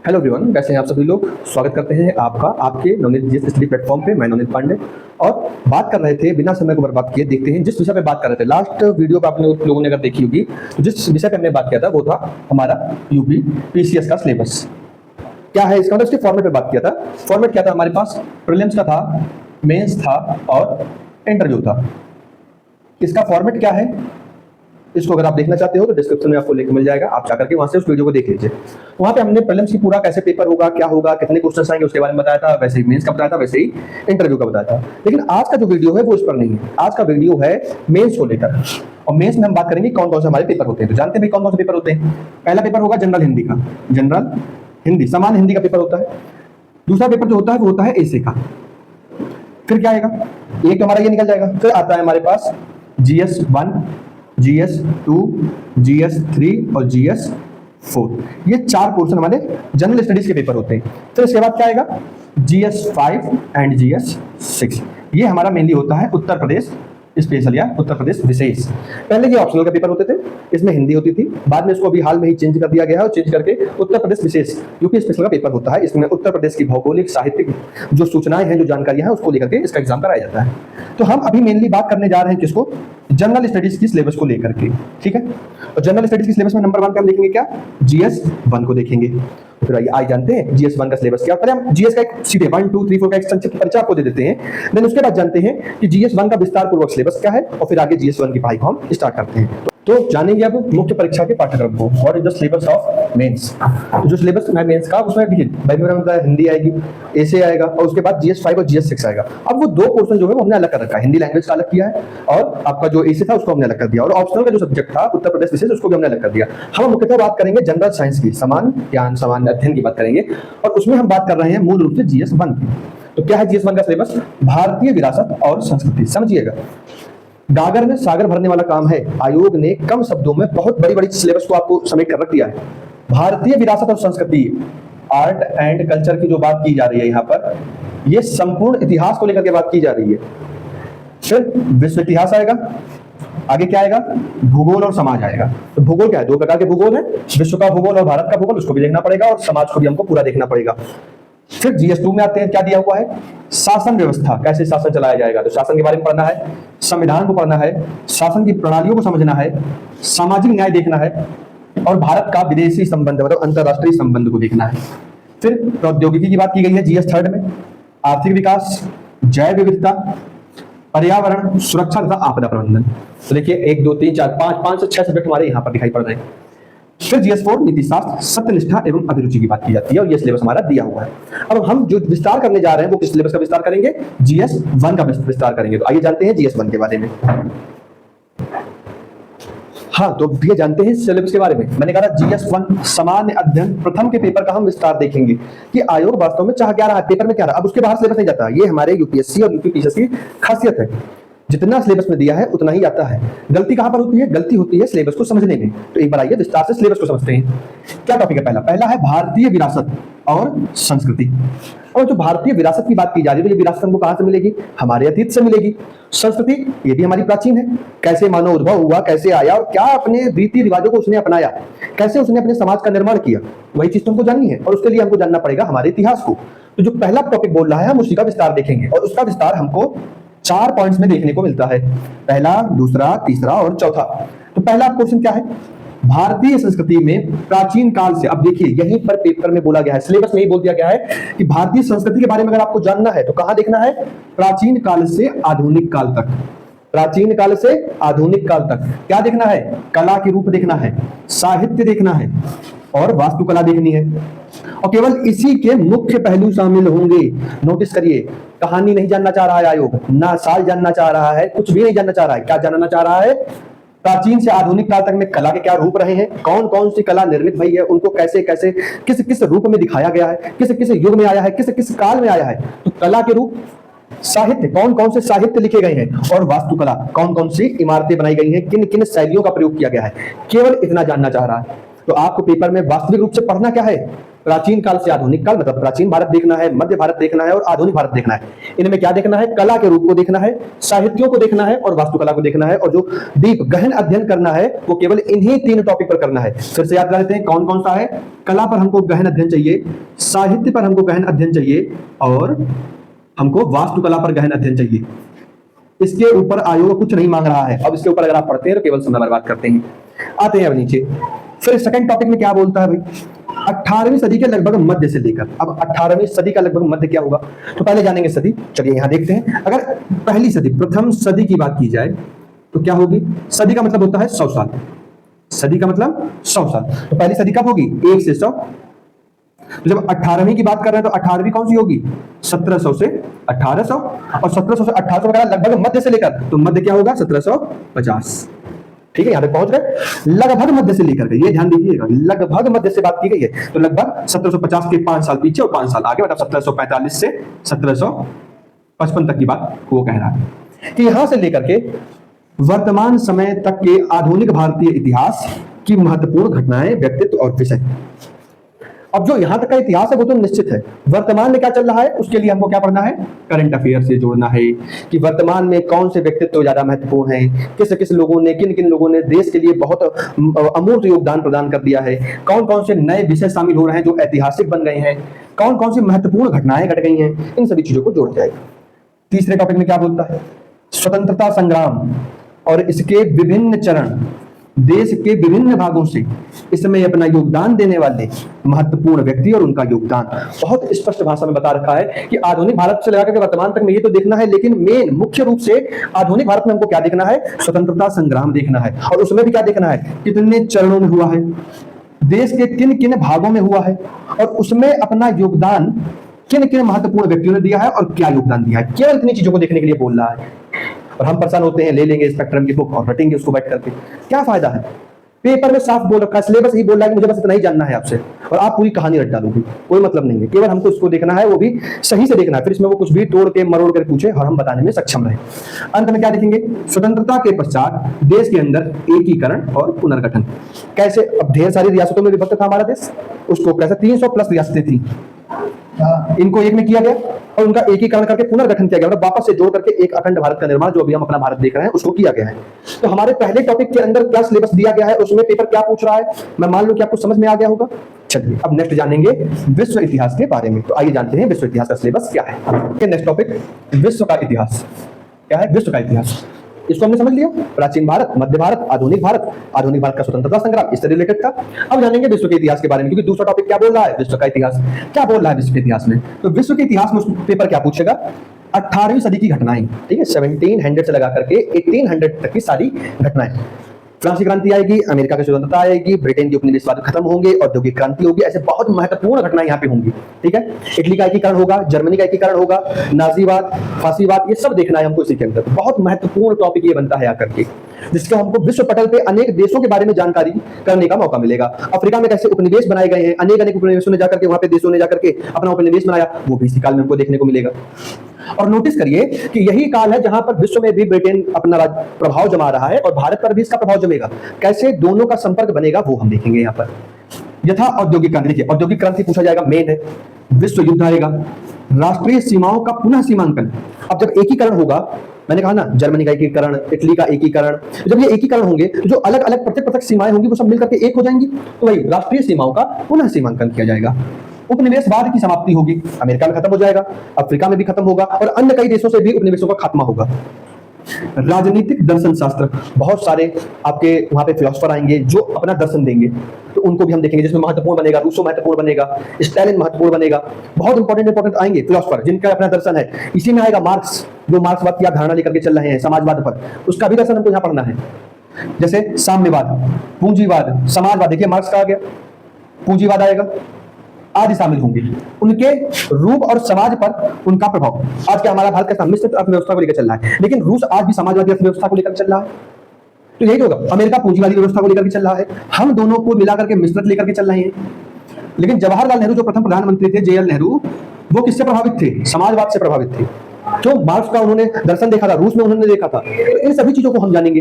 Hello everyone, कैसे हैं आप सभी लोग। स्वागत करते हैं आपका आपके नवनीत जीएस स्टडी प्लेटफॉर्म पे। मैं नवनीत पांडे और बात कर रहे थे बिना समय को बर्बाद किए। देखते हैं जिस विषय पे बात कर रहे थे। लास्ट वीडियो पे आप लोगों ने अगर देखी होगी तो जिस विषय पे हमने बात किया था वो था हमारा यूपी पीसीएस का सिलेबस क्या है, इसका मतलब इसके फॉर्मेट पे बात किया था। फॉर्मेट क्या था हमारे पास? प्रीलिम्स का था, मेंस था और इंटरव्यू था। इसका फॉर्मेट क्या है, इसको अगर आप देखना चाहते हो तो डिस्क्रिप्शन में आपको लिंक मिल जाएगा, आप जाकर के वहां से उस वीडियो को देख लीजिए। वहां पे हमने प्रीलिम्स की पूरा कैसे पेपर होगा, क्या होगा, कितने क्वेश्चंस आएंगे उसके बारे में बताया था। वैसे ही मेंस का बताया था, वैसे ही इंटरव्यू का बताया था। लेकिन आज का जो वीडियो है वो इस पर नहीं है। आज का वीडियो है मेंस को लेकर, और मेंस में हम बात करेंगे कौन कौन से हमारे पेपर होते हैं। तो जानते हैं कौन कौन से पेपर होते हैं। पहला पेपर होगा जनरल हिंदी का, जनरल हिंदी सामान्य हिंदी का पेपर होता है। दूसरा पेपर जो होता है वो होता है एसे का। फिर क्या आएगा, एक तो हमारा ये निकल जाएगा। फिर आता है हमारे पास GS1, GS2, GS3 और GS4। ये चार पोर्शन हमारे जनरल स्टडीज के पेपर होते हैं। फिर इसके बाद क्या आएगा, GS5 एंड GS6। ये हमारा मेनली होता है उत्तर प्रदेश स्पेशल या उत्तर प्रदेश विशेष। पहले ये ऑप्शनल का पेपर होते थे, इसमें हिंदी होती थी। बाद में इसको अभी हाल में ही चेंज कर दिया गया है और चेंज करके उत्तर प्रदेश विशेष यूपी स्पेशल का पेपर होता है। इसमें उत्तर प्रदेश की भौगोलिक साहित्यिक जो सूचनाएं हैं, जो जानकारियां हैं, उसको लेकर के इसका एग्जाम कराया जाता है। तो हम अभी मेनली बात करने जा रहे हैं किसको, जनरल स्टडीज की सिलेबस को लेकर के, ठीक है। और जनरल स्टडीज की सिलेबस में नंबर 1 पे हम देखेंगे क्या, GS1 को देखेंगे। फिर आइए आज जानते हैं GS1 का सिलेबस क्या। पहले हम GS का एक सीधे 1, 2, 3, 4 का एक संक्षिप्त परिचय आपको दे देते हैं। देन उसके बाद जानते हैं कि GS1 का विस्तार पूर्वक सिलेबस क्या है, और फिर आगे GS1 की पढ़ाई को हम स्टार्ट करते हैं। तो जानेंगे अब मुख्य परीक्षा के पाठ्यक्रम को। What is the syllabus of mains. तो जो सिलेबस है मेंस का, उसमें हिंदी आएगी, एसे आएगा, और उसके बाद GS5 और GS6 आएगा। अब वो दो पोर्शन जो है वो हमने अलग कर रखा है। हिंदी लैंग्वेज का अलग किया है, और आपका जो एसे था उसको हमने अलग कर दिया, और ऑप्शनल का जो सब्जेक्ट था उत्तर प्रदेश विशेष, उसको भी हमने अलग कर दिया। हम मुख्यतः बात करेंगे जनरल साइंस की, सामान्य ज्ञान सामान्य अध्ययन की बात करेंगे, और उसमें हम बात कर रहे हैं मूल रूप से GS1 की। तो क्या है GS1 का सिलेबस, भारतीय विरासत और संस्कृति। समझिएगा, गागर में सागर भरने वाला काम है। आयोग ने कम शब्दों में बहुत बड़ी बड़ी सिलेबस को आपको समेट कर रख दिया है। भारतीय विरासत और संस्कृति, आर्ट एंड कल्चर की जो बात की जा रही है यहाँ पर, ये संपूर्ण इतिहास को लेकर के बात की जा रही है। फिर विश्व इतिहास आएगा, आगे क्या आएगा, भूगोल और समाज आएगा। तो भूगोल क्या है, दो प्रकार के भूगोल है, विश्व का भूगोल और भारत का भूगोल, उसको भी देखना पड़ेगा, और समाज को भी हमको पूरा देखना पड़ेगा। फिर GS2 में आते हैं, क्या दिया हुआ है, शासन व्यवस्था, कैसे शासन चलाया जाएगा। तो शासन के बारे में पढ़ना है, संविधान को पढ़ना है, शासन की प्रणालियों को समझना है, सामाजिक न्याय देखना है, और भारत का विदेशी संबंध मतलब अंतरराष्ट्रीय संबंध को देखना है। फिर प्रौद्योगिकी की बात की गई है GS3 में, आर्थिक विकास, जैव विविधता, पर्यावरण, सुरक्षा तथा आपदा प्रबंधन। तो देखिए 1, 2, 3, 4, 5 से 6 सब्जेक्ट हमारे यहाँ पर दिखाई पड़ रहे हैं। फिर GS4 नीति शास्त्र, सत्यनिष्ठा एवं अभिरुचि की बात की जाती है, और ये सिलेबस हमारा दिया हुआ है। अब हम जो विस्तार करने जा रहे हैं वो किस सिलेबस का विस्तार करेंगे, GS1 का विस्तार करेंगे। तो आइए जानते हैं GS1 के बारे में। हाँ, तो ये जानते हैं सिलेबस के बारे में। मैंने कहा GS1 सामान्य अध्ययन प्रथम के पेपर का हम विस्तार देखेंगे कि आयोग वास्तव में चाह क्या रहा है, पेपर में क्या रहा। अब उसके बाहर सिलेबस नहीं जाता। ये हमारे यूपीएससी और यूपीपीएससी की खासियत है, जितना सिलेबस में दिया है उतना ही आता है। गलती कहां पर होती है, गलती होती है सिलेबस को समझने में। तो एक बार आइए विस्तार से सिलेबस को समझते हैं। क्या टॉपिक है पहला है भारतीय विरासत और संस्कृति। और जो भारतीय विरासत की बात की जा रही है, तो ये विरासत हमको कहां से मिलेगी, हमारे अतीत से मिलेगी। संस्कृति, ये भी हमारी प्राचीन है, कैसे मानव उद्भव हुआ, कैसे आया, और क्या अपने रीति रिवाजों को उसने अपनाया, कैसे उसने अपने समाज का निर्माण किया, वही चीज तो हमको जाननी है। और उसके लिए हमको जानना पड़ेगा हमारे इतिहास को। तो जो पहला टॉपिक बोल रहा है हम उसी का विस्तार देखेंगे, और उसका विस्तार हमको 4 पॉइंट्स में देखने को मिलता है, पहला, दूसरा, तीसरा और चौथा। तो पहला क्वेश्चन क्या है, भारतीय संस्कृति में प्राचीन काल से। अब देखिए यहीं पर पेपर में बोला गया है, सिलेबस में ही बोल दिया गया है कि भारतीय संस्कृति के बारे में अगर आपको जानना है तो कहां देखना है, प्राचीन काल से आधुनिक काल तक। प्राचीन काल से आधुनिक काल तक क्या देखना है, कला के रूप देखना है, साहित्य देखना है, और वास्तुकला देखनी है। और केवल इसी के मुख्य पहलू शामिल होंगे। नोटिस करिए, कहानी नहीं जानना चाह रहा है आयोग, ना साल जानना चाह रहा है, कुछ भी नहीं जानना चाह रहा है। क्या जानना चाह रहा है, प्राचीन से आधुनिक काल तक में कला के क्या रूप रहे हैं, कौन कौन सी कला निर्मित हुई है, उनको कैसे कैसे किस किस रूप में दिखाया गया है, किस किस युग में आया है, किस किस काल में आया है। तो कला के रूप, साहित्य, कौन कौन से साहित्य लिखे गए हैं, और वास्तुकला, कौन कौन सी इमारतें बनाई गई हैं, किन किन शैलियों का प्रयोग किया गया है। केवल इतना जानना चाह रहा है। तो आपको पेपर में वास्तविक रूप से पढ़ना क्या है, प्राचीन काल से आधुनिक काल, मतलब प्राचीन भारत देखना है, मध्य भारत देखना है और आधुनिक भारत देखना है। इनमें क्या देखना है? कला के रूप को देखना है, साहित्यों को देखना है और वास्तुकला को देखना है। और जो डीप गहन अध्ययन करना है वो केवल इन्हीं 3 टॉपिक पर करना है। फिर से याद कर लेते हैं कौन कौन सा है। कला पर हमको गहन अध्ययन चाहिए, साहित्य पर हमको गहन अध्ययन चाहिए और हमको वास्तुकला पर गहन अध्ययन चाहिए। इसके ऊपर आयोग कुछ नहीं मांग रहा है। अब इसके ऊपर अगर आप पढ़ते हैं तो केवल समय बर्बाद करते हैं। आते हैं अब नीचे। फिर सेकंड टॉपिक में क्या बोलता है भाई? 18वीं सदी के लगभग मध्य से लेकर, अब 18वीं सदी का लगभग मध्य क्या होगा तो पहले जानेंगे सदी। चलिए यहां देखते हैं। अगर पहली सदी, प्रथम सदी की बात की जाए तो क्या होगी? सदी का मतलब होता है 100 साल। सदी का मतलब 100 साल। तो पहली सदी कब होगी? 1 से 100। तो जब 18वीं की बात कर रहे हैं तो 18वीं कौन सी होगी? 1700 से 1800। और 1700 से 1800 वगैरह लगभग मध्य से लेकर, तो मध्य क्या होगा? 1750। ठीक है, यहां पे पहुंच गए। लगभग मध्य से लेकर के, ये ध्यान दीजिएगा, लगभग मध्य से बात की गई है। तो लगभग 1750 के 5 साल पीछे और 5 साल आगे, मतलब 1745 से 1755 तक की बात वो कह रहा है कि यहां से लेकर के वर्तमान समय तक के आधुनिक भारतीय इतिहास की महत्वपूर्ण घटनाएं, व्यक्तित्व और विषय। अब जो यहां तक का इतिहास है वो तो निश्चित है। वर्तमान में क्या चल रहा है उसके लिए हमको क्या पढ़ना है? करंट अफेयर से जोड़ना है कि वर्तमान में कौन से व्यक्तित्व ज्यादा महत्वपूर्ण हैं, किस किस लोगों ने, किन किन लोगों ने देश के लिए बहुत अमूर्त योगदान प्रदान कर दिया है, कौन कौन से नए विषय शामिल हो रहे हैं जो ऐतिहासिक बन गए हैं, कौन कौन सी महत्वपूर्ण घटनाएं घट गई हैं, इन सभी चीजों को जोड़ जाएगा। तीसरे टॉपिक में क्या बोलता है? स्वतंत्रता संग्राम और इसके विभिन्न चरण, देश के विभिन्न भागों से इसमें अपना योगदान देने वाले महत्वपूर्ण व्यक्ति और उनका योगदान। बहुत स्पष्ट भाषा में बता रखा है कि आधुनिक भारत से लेकर के वर्तमान तक में ये तो देखना है, लेकिन मेन मुख्य रूप से आधुनिक भारत में हमको क्या देखना है? स्वतंत्रता संग्राम देखना है। और उसमें भी क्या देखना है? कितने चरणों में हुआ है, देश के किन किन भागों में हुआ है और उसमें अपना योगदान किन किन महत्वपूर्ण व्यक्तियों ने दिया है और क्या योगदान दिया है। केवल इतनी चीजों को देखने के लिए बोल रहा है। और हम परेशान होते हैं, ले लेंगे स्पेक्ट्रम की बुक और रटेंगे उसको बैठ करके, क्या फायदा है? पेपर में साफ बोल रखा है, सिलेबस ही बोल रहा है कि मुझे बस इतना ही जानना है आपसे, और आप पूरी कहानी रट डालोगे, कोई मतलब नहीं है। केवल हमको इसको देखना है, वो भी सही से देखना है, फिर इसमें वो कुछ भी तोड़ के मरोड़ कर पूछे और हम बताने में सक्षम रहे। अंत में क्या देखेंगे? स्वतंत्रता के पश्चात देश के अंदर एकीकरण और पुनर्गठन। कैसे? अब ढेर सारी रियासतों में विभक्त था हमारा देश, उसको कैसे 300 प्लस रियासतें थी, इनको एक में किया गया और उनका एकीकरण करके पुनर्गठन किया गया, मतलब वापस से जोड़ करके एक अखंड भारत का निर्माण, जो अभी हम अपना भारत देख रहे हैं, उसको किया गया है। तो हमारे पहले टॉपिक के अंदर क्या सिलेबस दिया गया है, उसमें पेपर क्या पूछ रहा है, मैं मान लो कि आपको समझ में आ गया होगा। चलिए अब नेक्स्ट जानेंगे विश्व इतिहास के बारे में। तो आइए जानते हैं विश्व इतिहास का सिलेबस क्या है। नेक्स्ट टॉपिक विश्व का इतिहास। क्या है? विश्व का इतिहास। इसको हमने समझ लिया, प्राचीन भारत, मध्य भारत, आधुनिक भारत, आधुनिक भारत का स्वतंत्रता संग्राम, इससे रिलेटेड था। अब जानेंगे विश्व के इतिहास के बारे में, क्योंकि दूसरा टॉपिक क्या बोल रहा है? विश्व का इतिहास। क्या बोल रहा है विश्व के इतिहास में? तो विश्व के इतिहास में पेपर क्या पूछेगा? 18वीं सदी की घटनाएं, ठीक है, 1700 से लगा करके 1800 तक की सारी घटनाएं। फ्रांसीसी क्रांति आएगी, अमेरिका की स्वतंत्रता आएगी, ब्रिटेन की उपनिवेशवाद खत्म होंगे, औद्योगिक क्रांति होगी, ऐसे बहुत महत्वपूर्ण घटनाएं यहाँ पे होंगी। ठीक है, इटली का एकीकरण होगा, जर्मनी का एकीकरण होगा, नाजीवाद, फांसीवाद, ये सब देखना है हमको इसी के अंदर। बहुत महत्वपूर्ण टॉपिक ये बनता है आकर के, जिसको हमको विश्व पटल पे अनेक देशों के बारे में जानकारी करने का मौका मिलेगा। अफ्रीका में कैसे उपनिवेश बनाए गए हैं, अनेक उपनिवेशों ने जाकर के, वहां पे देशों ने जाकर के अपना उपनिवेश बनाया, वो भी इसी काल में हमको देखने को मिलेगा। और नोटिस करिए कि यही काल है जहां पर विश्व में भी ब्रिटेन अपना प्रभाव जमा रहा है और भारत पर भी इसका प्रभाव जमेगा। कैसे दोनों का संपर्क बनेगा वो हम देखेंगे यहाँ पर। यथा औद्योगिक क्रांति, देखिए औद्योगिक क्रांति पूछा जाएगा, मेन है। विश्व युद्ध आएगा, राष्ट्रीय सीमाओं का पुनः सीमांकन। अब जब एकीकरण होगा, मैंने कहा ना, जर्मनी का एकीकरण, इटली का एकीकरण, जब ये एकीकरण होंगे तो जो अलग अलग पृथक सीमाएं होंगी वो सब मिलकर के एक हो जाएंगी, तो वही राष्ट्रीय सीमाओं का पुनः सीमांकन किया जाएगा। उपनिवेशवाद की समाप्ति होगी, अमेरिका में खत्म हो जाएगा, अफ्रीका में भी खत्म होगा और अन्य कई देशों से भी उपनिवेशों का खात्मा होगा। राजनीतिक दर्शन शास्त्र, बहुत सारे आपके वहां पे फिलोसफर आएंगे जो अपना दर्शन देंगे, तो उनको भी हम देखेंगे, जिसमें महत्वपूर्ण बनेगा रूसो, महत्वपूर्ण बनेगा स्टालिन, महत्वपूर्ण बनेगा। बहुत इंपॉर्टेंट आएंगे फिलोसफर जिनका अपना दर्शन है। इसी में आएगा मार्क्स, जो मार्क्सवाद की आप धारणा लेकर के चल रहे हैं समाजवाद पर, उसका भी दर्शन हमको यहाँ पढ़ना है। जैसे साम्यवाद, पूंजीवाद, समाजवाद, देखिए मार्क्स का आ गया, पूंजीवाद आएगा, आदि शामिल होंगे। उनके रूप और समाज पर उनका प्रभाव। आज क्या हमारा भारत का मिश्रित अर्थव्यवस्था को लेकर चल रहा है, लेकिन रूस आज भी समाजवादी अर्थव्यवस्था को लेकर चल रहा है, तो यही होगा। अमेरिका पूंजीवादी व्यवस्था को लेकर के चल रहा है, हम दोनों को मिलाकर के मिश्रित लेकर के चल रहे हैं। लेकिन जवाहरलाल नेहरू जो प्रथम प्रधानमंत्री थे, JL नेहरू, वो किससे प्रभावित थे? समाजवाद से प्रभावित थे। जो मार्क्स का उन्होंने दर्शन देखा था, रूस में उन्होंने देखा था, तो इन सभी चीजों को हम जानेंगे।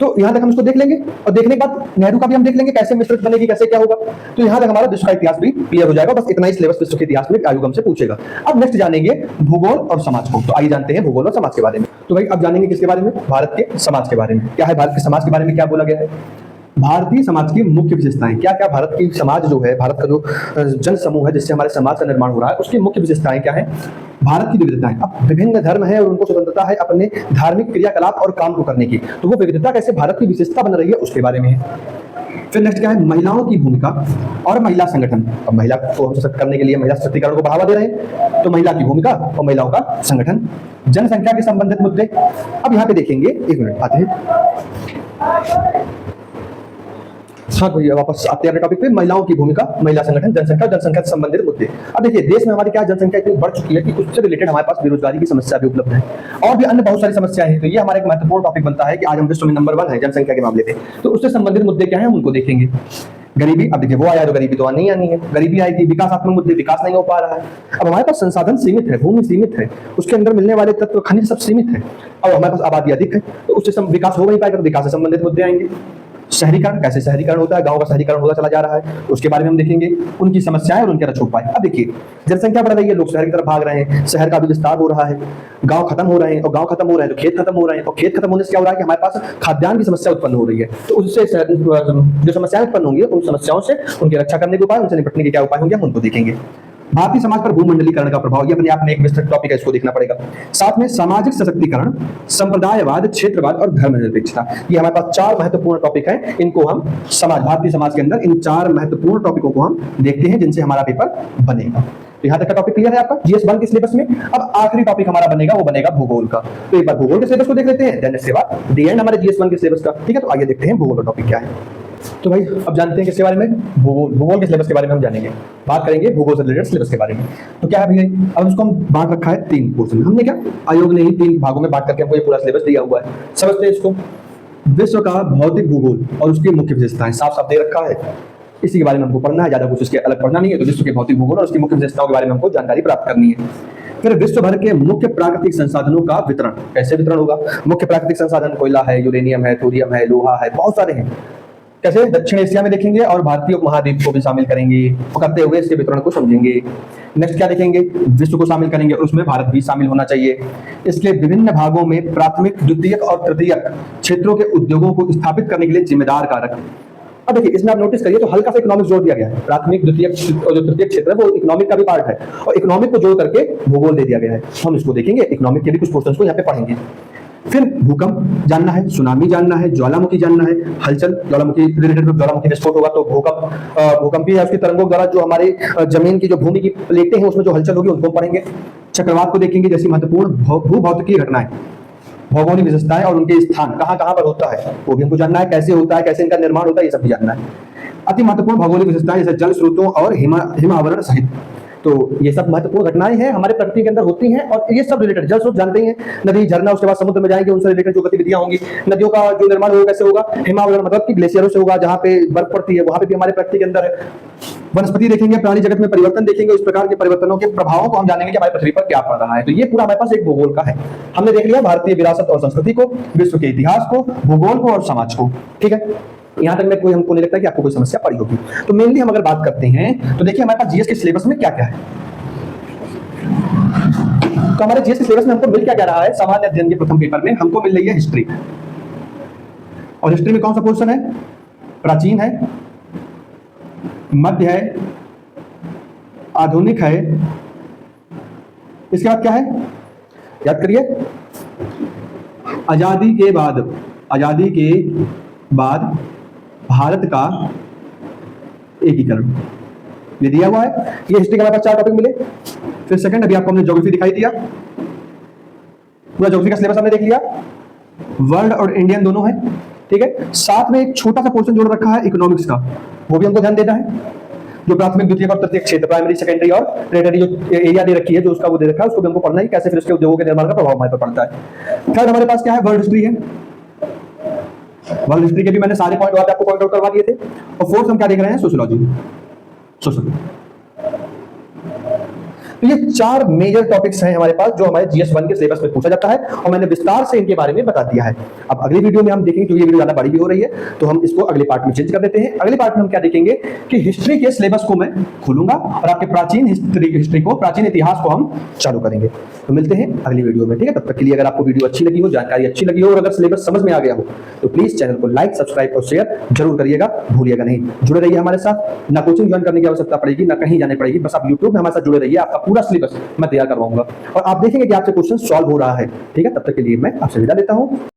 तो यहाँ तक हम इसको देख लेंगे और देखने के बाद नेहरू का भी हम देख लेंगे कैसे मिश्रित बनेगी, कैसे क्या होगा। तो यहाँ तक हमारा विश्व का इतिहास भी क्लियर हो जाएगा। बस इतना ही सिलेबस विश्व के इतिहास में आयोग हमसे पूछेगा। अब नेक्स्ट जानेंगे भूगोल और समाज को। तो आइए जानते हैं भूगोल और समाज के बारे में। तो भाई अब जानेंगे किसके बारे में? भारत के समाज के बारे में। क्या है भारत के समाज के बारे में, क्या बोला गया है? भारतीय समाज की मुख्य विशेषताएं क्या क्या? भारत की समाज जो है, भारत का जो जन समूह है जिससे हमारे समाज का निर्माण हो रहा है, उसकी मुख्य विशेषताएं क्या है? भारत की विविधताएं। अब विभिन्न धर्म है और उनको स्वतंत्रता है अपने धार्मिक क्रियाकलाप और काम को करने की, तो वो विविधता कैसे भारत की विशेषता बन रही है उसके बारे में है। फिर नेक्स्ट क्या है? महिलाओं की भूमिका और महिला संगठन। अब महिला को हम सशक्त करने के लिए महिला सशक्तिकरण को बढ़ावा दे रहे हैं, तो महिला की भूमिका और महिलाओं का संगठन। जनसंख्या के संबंधित मुद्दे। अब यहाँ पे देखेंगे, एक मिनट आते हैं। हाँ भैया वापस आते हैं अपने टॉपिक पे। महिलाओं की भूमिका, महिला संगठन, जनसंख्या, जनसंख्या से संबंधित मुद्दे। अब देखिए देश में हमारी क्या जनसंख्या इतनी बढ़ चुकी है कि उससे रिलेटेड हमारे पास बेरोजगारी की समस्या भी उपलब्ध है और भी अन्य बहुत सारी समस्याएं हैं। तो ये हमारा एक महत्वपूर्ण टॉपिक बनता है कि आज हम विश्व में नंबर 1 है जनसंख्या के मामले में, तो उससे संबंधित मुद्दे क्या है हम उनको देखेंगे। गरीबी, अब देखिए वो आया तो गरीबी तो नहीं आनी है, गरीबी आएगी। विकासात्मक मुद्दे, विकास नहीं हो पा रहा है। अब हमारे पास संसाधन सीमित है, भूमि सीमित है, उसके अंदर मिलने वाले तत्व खनिज सब सीमित है, और हमारे पास आबादी अधिक है, तो उससे विकास हो नहीं पाएगा, तो विकास से संबंधित मुद्दे आएंगे। शहरीकरण, कैसे शहरीकरण होता है, गांव का शहरीकरण होता चला जा रहा है, उसके बारे में हम देखेंगे, उनकी समस्याएं और उनके रक्षक उपाय। अब देखिए जनसंख्या बढ़ रही है, लोग शहर की तरफ भाग रहे हैं, शहर का भी विस्तार हो रहा है, गांव खत्म हो रहे हैं, और गांव खत्म हो रहे हैं तो खेत खत्म हो रहे हैं, और खेत खत्म होने से क्या हो रहा है कि हमारे पास खाद्यान्न की समस्या उत्पन्न हो रही है। तो उससे जो समस्याएं उत्पन्न होंगी उन समस्याओं से उनकी रक्षा करने के उपाय, उनसे निपटने के क्या उपाय होंगे हम उनको देखेंगे। भारतीय समाज पर भूमंडलीकरण का प्रभाव, ये अपने आप में एक विस्तृत टॉपिक है, इसको देखना पड़ेगा। साथ में सामाजिक सशक्तिकरण, संप्रदायवाद, क्षेत्रवाद और धर्मनिरपेक्षता, ये हमारे पास 4 महत्वपूर्ण टॉपिक हैं। इनको हम भारतीय समाज के अंदर इन 4 महत्वपूर्ण टॉपिकों को हम देखते हैं जिनसे हमारा पेपर बनेगा। तो यहाँ तक का टॉपिक क्लियर है आपका जीएस 1 के सिलेबस में। अब आखिरी टॉपिक हमारा बनेगा, वो बनेगा भूगोल का। तो एक बार भूगोल के सिलेबस को देख लेते हैं, देन इसके बाद दी एंड हमारे जीएस 1 के सिलेबस का। ठीक है, तो आइए देखते हैं भूगोल का टॉपिक क्या है। तो भाई अब जानते हैं किसके बारे में? भूगोल के सिलेबस के बारे में हम जानेंगे, बात करेंगे भूगोल से रिलेटेड सिलेबस के बारे में। तो क्या है भैया, अब उसको हम बांट रखा है 3 पोर्शन में। हमने क्या, आयोग ने ही 3 भागों में बांट करके हमको ये पूरा सिलेबस दिया हुआ है। समझते हैं इसको। विश्व का भौतिक भूगोल और उसकी मुख्य विशेषताएं साफ साफ दे रखा है, इसी के बारे में हमको पढ़ना है, ज्यादा कुछ इसके अलग पढ़ना नहीं है। तो विश्व के भौतिक भूगोल और उसकी मुख्य विशेषताओं के बारे में हमको जानकारी प्राप्त करनी है। फिर विश्व भर के मुख्य प्राकृतिक संसाधनों का वितरण, कैसे वितरण होगा? मुख्य प्राकृतिक संसाधन कोयला है, यूरेनियम है, थोरियम है, लोहा है, बहुत सारे हैं। कैसे? दक्षिण एशिया में देखेंगे और भारतीय उपमहाद्वीप को भी शामिल करेंगे, तो करते हुए इसके वितरण को समझेंगे। नेक्स्ट क्या देखेंगे? विश्व को शामिल करेंगे और उसमें भारत भी शामिल होना चाहिए। इसके विभिन्न भागों में प्राथमिक, द्वितीयक और तृतीयक क्षेत्रों के उद्योगों को स्थापित करने के लिए जिम्मेदार कारक। अब देखिए इसमें आप नोटिस करिए तो हल्का सा इकोनॉमिक जोड़ दिया गया है। प्राथमिक, द्वितीयक और जो तृतीयक क्षेत्र है वो इकोनॉमिक का भी पार्ट है, और इकोनॉमिक को जोड़ करके भूगोल दे दिया गया है। हम इसको देखेंगे, इकोनॉमिक के भी कुछ पोर्शंस को यहाँ पे पढ़ेंगे। फिर भूकंप जानना है, सुनामी जानना है, ज्वालामुखी जानना है, हलचल, ज्वालामुखी रिलेटेड, ज्वालामुखी विस्फोट होगा तो भूकंपी है, उसकी तरंगों द्वारा जो हमारे जमीन की जो भूमि की प्लेटें हैं उसमें जो हलचल होगी उनको पढ़ेंगे। चक्रवात को देखेंगे, जैसी महत्वपूर्ण भूभौतिकीय घटनाएं, भौगोलिक विशेषताएं और उनके स्थान कहां कहां पर होता है वो भी हमको जानना है, कैसे होता है, कैसे इनका निर्माण होता है, ये सब भी जानना है। अति महत्वपूर्ण भौगोलिक विशेषताएं जैसे जल स्रोतों और हिमावरण सहित, तो ये सब महत्वपूर्ण घटनाएं हैं हमारे प्रकृति के अंदर होती हैं, और ये सब रिलेटेड जल स्रोत जानते ही हैं, नदी, झरना, उसके बाद समुद्र में जाएंगे, उनसे रिलेटेड जो गतिविधियां होंगी, नदियों का जो निर्माण होगा कैसे होगा, हिमावरण मतलब कि ग्लेशियरों से होगा, जहां पे बर्फ पड़ती है वहां पे भी हमारे प्रकृति के अंदर है। वनस्पति देखेंगे, प्राणी जगत में परिवर्तन देखेंगे, इस प्रकार के परिवर्तनों के प्रभावों को हम जानेंगे कि हमारी पृथ्वी पर क्या पड़ रहा है। तो ये पूरा हमारे पास एक भूगोल का है। हमने देख लिया भारतीय विरासत और संस्कृति को, विश्व के इतिहास को, भूगोल को और समाज को। ठीक है, यहां तक में कोई हमको नहीं लगता कि आपको कोई समस्या पड़ी होगी। तो मेनली हम अगर बात करते हैं तो देखिए हमारे पास जीएस के सिलेबस में क्या क्या है। तो हमारे जीएस के सिलेबस में हमको मिल क्या रहा है? सामान्य अध्ययन के प्रथम पेपर में हमको मिल रही है हिस्ट्री, और हिस्ट्री में कौन सा पोर्शन है? प्राचीन है, मध्य है, आधुनिक है, इसके बाद क्या है याद करिए? आजादी के बाद भारत का एकीकरण, ये दिया हुआ है। ये हिस्ट्री के हमारे पास 4 टॉपिक मिले। फिर सेकंड, अभी आपको हमने ज्योग्राफी दिखाई दिया, पूरा ज्योग्राफी का सिलेबस हमने देख लिया, वर्ल्ड और इंडियन दोनों है। ठीक है, साथ में एक छोटा सा पोर्शन जोड़ रखा है इकोनॉमिक्स का, वो भी हमको ध्यान देना है। जो प्राथमिक, द्वितीयक और तृतीयक क्षेत्र, प्राइमरी, सेकेंडरी और टेरिटरी जो एरिया दे रखी है, जो उसका वो दे रखा है, उसको भी हमको पढ़ना है, कैसे फिर उसके उद्योगों के निर्माण का प्रभाव हमारे पर पड़ता है। थर्ड हमारे पास क्या है? वर्ल्ड हिस्ट्री है। वर्ल्ड हिस्ट्री के भी मैंने सारे पॉइंट आपको पॉइंट आउट करवा दिए थे। और फोर्थ हम क्या देख रहे हैं? Sociology, social. तो ये 4 मेजर टॉपिक्स हैं हमारे पास जो हमारे GS1 के सिलेबस में पूछा जाता है और मैंने विस्तार से इनके बारे में बता दिया है। अब अगली वीडियो में हम देखेंगे, क्योंकि ये वीडियो ज्यादा बड़ी भी हो रही है तो हम इसको अगले पार्ट में चेंज कर देते हैं। अगले पार्ट में हम क्या देखेंगे कि हिस्ट्री के सिलेबस को मैं खोलूंगा और आपके प्राचीन हिस्ट्री को, प्राचीन इतिहास को हम चालू करेंगे। तो मिलते हैं अगली वीडियो में, ठीक है। तब तक के लिए अगर आपको वीडियो अच्छी लगी हो, जानकारी अच्छी लगी हो और अगर सिलेबस समझ में आ गया हो तो प्लीज चैनल को लाइक, सब्सक्राइब और शेयर जरूर करिएगा, भूलिएगा नहीं। जुड़े रहिए हमारे साथ, ना कोचिंग ज्वाइन करने की आवश्यकता पड़ेगी, ना कहीं जाने पड़ेगी, बस आप यूट्यूब में हमारे साथ जुड़े रहिए। आपका पूरा सिलेबस मैं तैयार करवाऊंगा और आप देखेंगे कि आपसे क्वेश्चन सॉल्व हो रहा है, ठीक है। तब तक के लिए मैं आपसे विदा लेता हूं।